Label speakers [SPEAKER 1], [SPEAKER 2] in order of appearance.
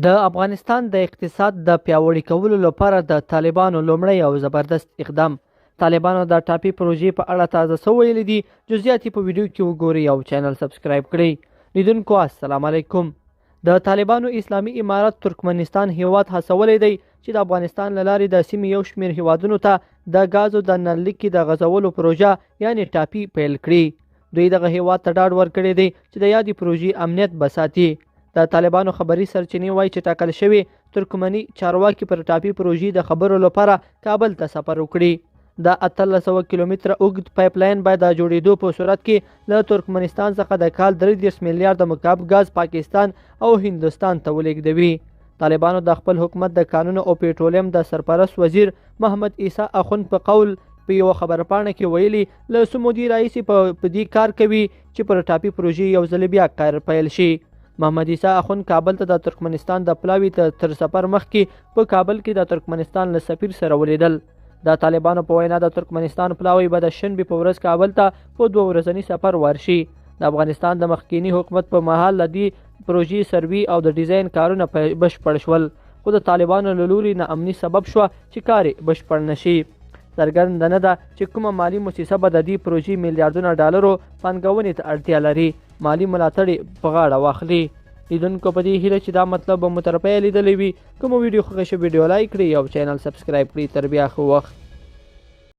[SPEAKER 1] د افغانستان د اقتصاد د پیاوړي کولو لپاره د طالبانو لومړی او زبردست اقدام. طالبانو د ټاپي پروژې په اړه تازه څه ویلي دي؟ جزئیات په ویډیو کې وګورئ او چینل سبسکرایب کړئ. لیدونکو السلام علیکم. د طالبانو اسلامي امارت ترکمنستان هیواد هڅولی دی چې د افغانستان له لارې د سیمې یو شمېر هیوادونو ته د غازو د نلکې د غځولو پروژه یعنې ټاپي پیل کړي. دوی دغه هیواد ته ډاډ ورکړی دی چې د یادې پروژې امنیت به ساتي. د طالبانو خبري سرچینې وایي چې ټاکل شوي ترکمني چارواکي پر ټاپي پروژې د خبرو لپاره کابل ته سفر وکړي. د 1800 کیلومتره اوږد پایپ لاین باید د جوړېدو په صورت کې له ترکمنستان څخه د کال 33 میلیارډ مکعب غاز پاکستان او هندوستان ته ولېږدوي. طالبانو د خپل حکومت د کانونو او پیټرولیم د سرپرست وزیر محمد عیسی اخوند په قول په یو خبرپاڼه کې ویلي له سمودي رئیس په دې کار کوي چې پر ټاپي پروژې یو ځل بیا کار پیل شي. محمد عیسی اخوند کابل ته د ترکمنستان د پلاوي تر سفر مخکې په کابل کې د ترکمنستان له سفیر سره ولیدل. د طالبانو په وینا د ترکمنستان پلاوی به د شنبې په ورځ کابل ته په 2 ورځني سفر ورشي. د افغانستان د مخکینی حکومت په مهال د دې پروژې سروي او د ډیزاین کارونه بشپړ شول، خو د طالبانو له لوري ناامني سبب شوه چې کار بشپړ نشي. څرګنده نه ده چې کومه مالي موسسه به د دې پروژې میلیارډونه ډالرو پانګونې ته اړتیا لري مالي ملاتړ په غاړه واخلي. لیدونکو په دې هیله چې دا مطلب به مو تر پایه لیدلی وي. کومه ویډیو خوښه شوه ویډیو لایک کړئ او چینل سبسکرایب کړئ. تر بیا ښه وخت.